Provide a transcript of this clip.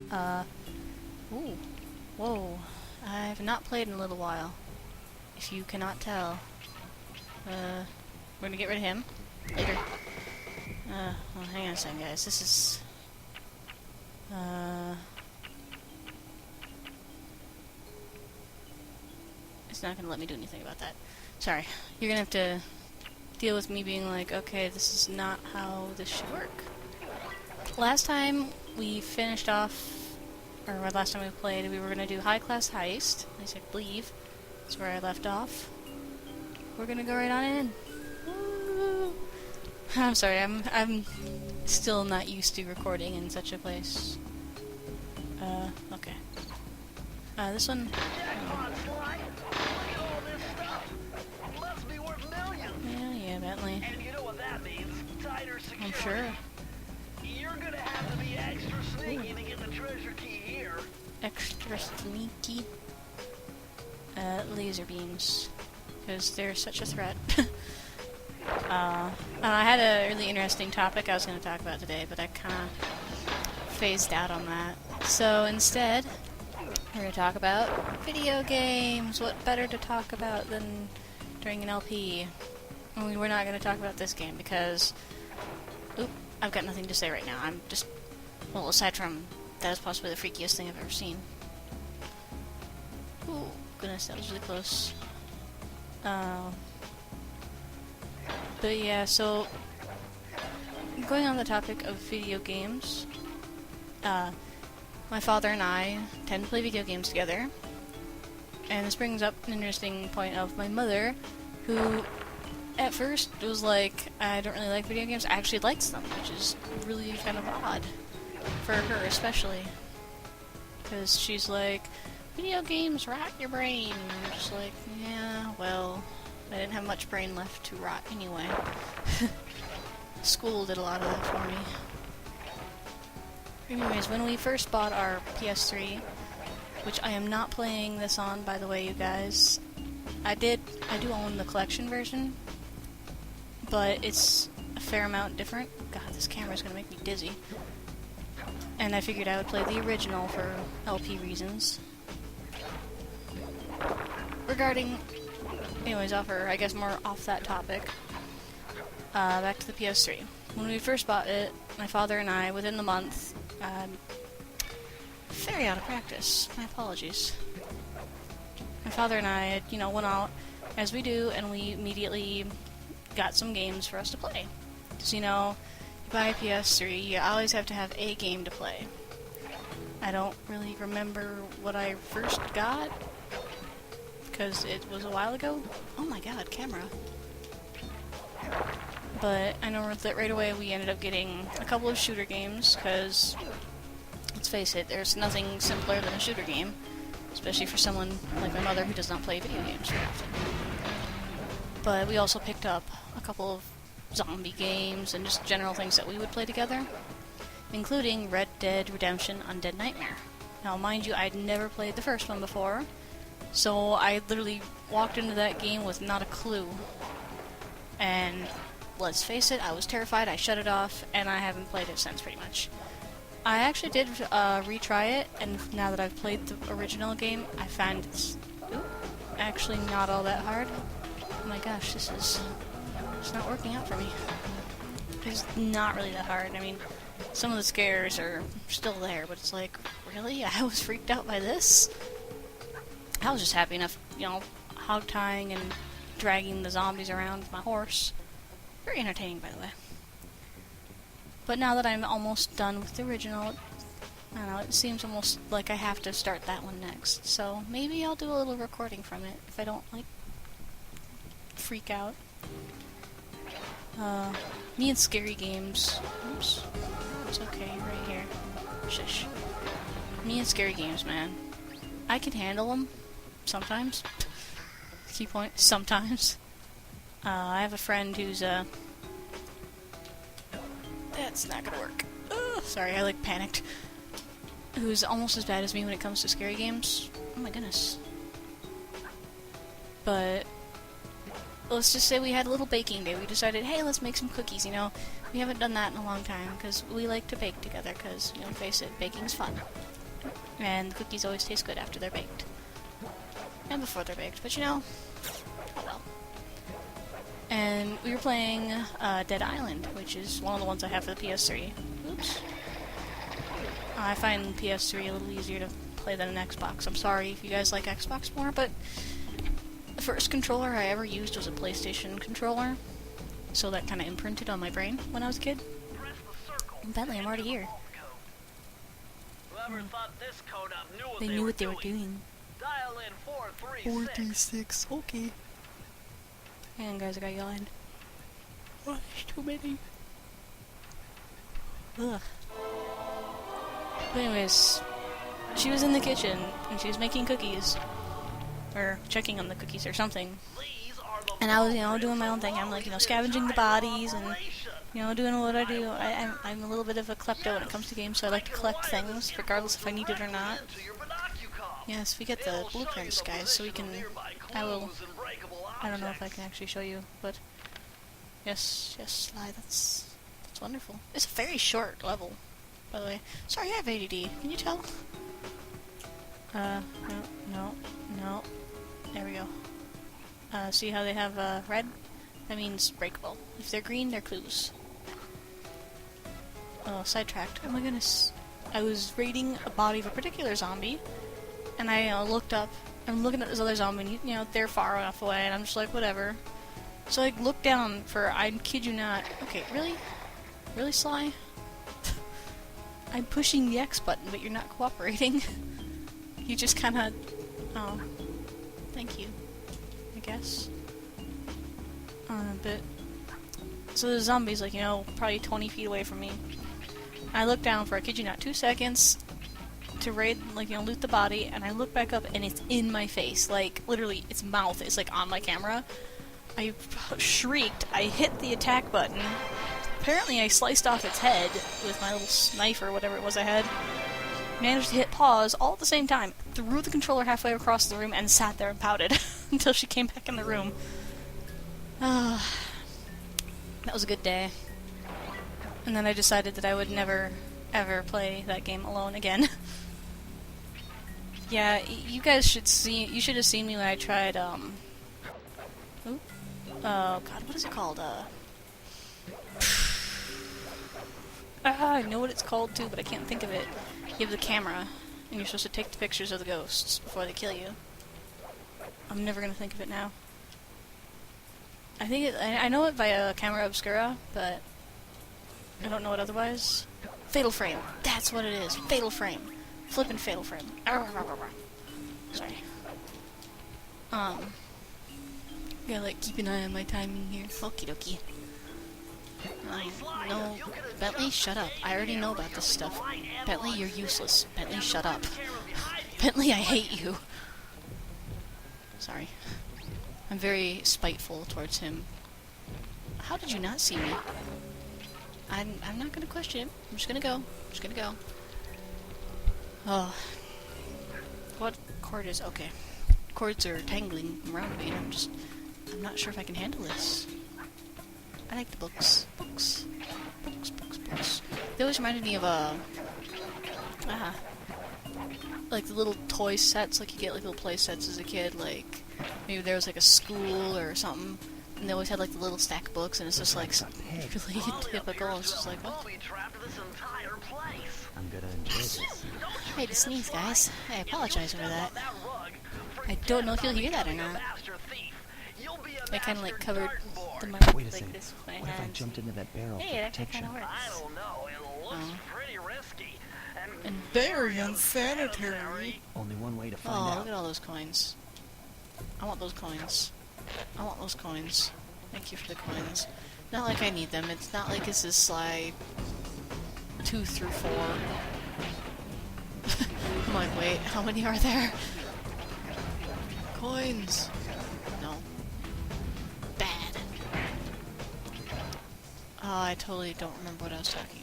Ooh. Whoa. I've not played in a little while. If you cannot tell. We're gonna get rid of him. Later. Well, hang on a second, guys. This is... It's not gonna let me do anything about that. Sorry. You're gonna have to deal with me being like, okay, this is not how this should work. Last time we finished off, or last time we played, we were gonna do High Class Heist. At least I believe. That's where I left off. We're gonna go right on in. Woo! I'm sorry, I'm still not used to recording in such a place. Okay. This one... Yeah, Bentley. And you know what that means? Tighter security. I'm sure. You're gonna have to be extra sneaky to get the treasure key here. Extra sneaky. Laser beams. Because they're such a threat. I had a really interesting topic I was going to talk about today, but I kind of phased out on that. So instead, we're going to talk about video games. What better to talk about than during an LP? I mean, we're not going to talk about this game because... Oop, I've got nothing to say right now. I'm just... Well, aside from that is possibly the freakiest thing I've ever seen. Ooh, goodness, that was really close. But yeah, so... Going on the topic of video games... my father and I tend to play video games together. And this brings up an interesting point of my mother, who... At first, it was like, I don't really like video games. I actually likes them, which is really kind of odd. For her, especially. Because she's like, video games rot your brain. And I'm just like, yeah, well, I didn't have much brain left to rot anyway. School did a lot of that for me. Anyways, when we first bought our PS3, which I am not playing this on, by the way, you guys. I do own the collection version. But it's a fair amount different. God, this camera's gonna make me dizzy. And I figured I would play the original for LP reasons. Regarding... Anyways, I guess more off that topic. Back to the PS3. When we first bought it, my father and I, within the month, very out of practice. My apologies. My father and I, went out, as we do, and we immediately... got some games for us to play. Because, you buy a PS3, you always have to have a game to play. I don't really remember what I first got, because it was a while ago. Oh my god, camera. But I know that right away we ended up getting a couple of shooter games, because, let's face it, there's nothing simpler than a shooter game, especially for someone like my mother who does not play video games very often. But we also picked up a couple of zombie games and just general things that we would play together, including Red Dead Redemption Undead Nightmare. Now, mind you, I'd never played the first one before, so I literally walked into that game with not a clue. And let's face it, I was terrified, I shut it off, and I haven't played it since, pretty much. I actually did retry it, and now that I've played the original game, I find it's actually not all that hard. Oh my gosh, it's not working out for me. It's not really that hard. I mean, some of the scares are still there, but it's like, really? I was freaked out by this? I was just happy enough, hog tying and dragging the zombies around with my horse. Very entertaining, by the way. But now that I'm almost done with the original, I don't know, it seems almost like I have to start that one next. So maybe I'll do a little recording from it if I don't, freak out. Me and scary games. Oops. It's okay, right here. Shush. Me and scary games, man. I can handle them. Sometimes. Key point. Sometimes. I have a friend who's, That's not gonna work. Sorry, I, panicked. Who's almost as bad as me when it comes to scary games. Oh my goodness. But... let's just say we had a little baking day. We decided, hey, let's make some cookies, you know. We haven't done that in a long time, because we like to bake together, because, you know, face it, baking's fun. And the cookies always taste good after they're baked. And before they're baked, but you know, oh well. And we were playing Dead Island, which is one of the ones I have for the PS3. Oops. I find PS3 a little easier to play than an Xbox. I'm sorry if you guys like Xbox more, but the first controller I ever used was a PlayStation controller, so that kind of imprinted on my brain when I was a kid. And Bentley, I'm already here. Whoever thought this code up knew what They knew what they were doing. Dial in 436. Okay. Hang on, guys, I got yelling. Oh, there's too many. Ugh. But anyways, she was in the kitchen, and she was making cookies. Or checking on the cookies or something. And I was, you know, doing my own thing. I'm like, you know, scavenging the bodies and, you know, doing what I do. I'm a little bit of a klepto when it comes to games, so I like to collect things, regardless if I need it or not. Yes, we get the blueprints, guys, so we can... I don't know if I can actually show you, but... Yes, Sly, that's wonderful. It's a very short level, by the way. Sorry, I have ADD. Can you tell? No. There we go. See how they have red? That means breakable. If they're green, they're clues. Oh, sidetracked. Oh my goodness. I was raiding a body of a particular zombie, and I looked up. I'm looking at this other zombie, and you know, they're far enough away, and I'm just like, whatever. So I looked down for, I kid you not. Okay, really? Really, Sly? I'm pushing the X button, but you're not cooperating. You just kinda... Oh. Thank you. I guess. But... So the zombie's like, you know, probably 20 feet away from me. I look down for, I kid you not, 2 seconds to raid, like, you know, loot the body, and I look back up and it's in my face. Like, literally, its mouth is, like, on my camera. I shrieked, I hit the attack button. Apparently I sliced off its head with my little knife or whatever it was I had. Managed to hit pause all at the same time, threw the controller halfway across the room, and sat there and pouted until she came back in the room. That was a good day. And then I decided that I would never, ever play that game alone again. Yeah, you guys should see. You should have seen me when I tried. Oh God, what is it called? I know what it's called too, but I can't think of it. You have the camera, and you're supposed to take the pictures of the ghosts before they kill you. I'm never gonna think of it now. I think I know it by camera obscura, but I don't know it otherwise. Fatal frame. That's what it is. Fatal frame. Flippin' fatal frame. Sorry. Gotta like keep an eye on my timing here. Okie dokie. No, Bentley, shut up. I already know about this stuff. Bentley, you're useless. Bentley, shut up. Bentley, I hate you. Sorry. I'm very spiteful towards him. How did you not see me? I'm not gonna question him. I'm just gonna go. Oh. What cord is... Okay. Cords are tangling around me, and I'm not sure if I can handle this. I like the books. Books. They always reminded me of, like the little toy sets, like you get like little play sets as a kid, like, maybe there was like a school or something, and they always had like the little stack of books, and it's just like really typical, and it's just like, what? I'm gonna enjoy this. I had to sneeze, guys. I apologize for that. I don't know if you'll hear that or not. I kind of like covered the mic Wait a like second. this with my What if I hand. jumped into that barrel Hey, for that protection? kind of works. I don't know. It looks pretty risky. And very unsanitary. Only one way to find Oh, out. look at all those coins. I want those coins. Thank you for the coins. Not like I need them. It's not like this is Sly 2 through 4. I'm like, wait, how many are there? Coins. No. Bad. Oh, I totally don't remember what I was talking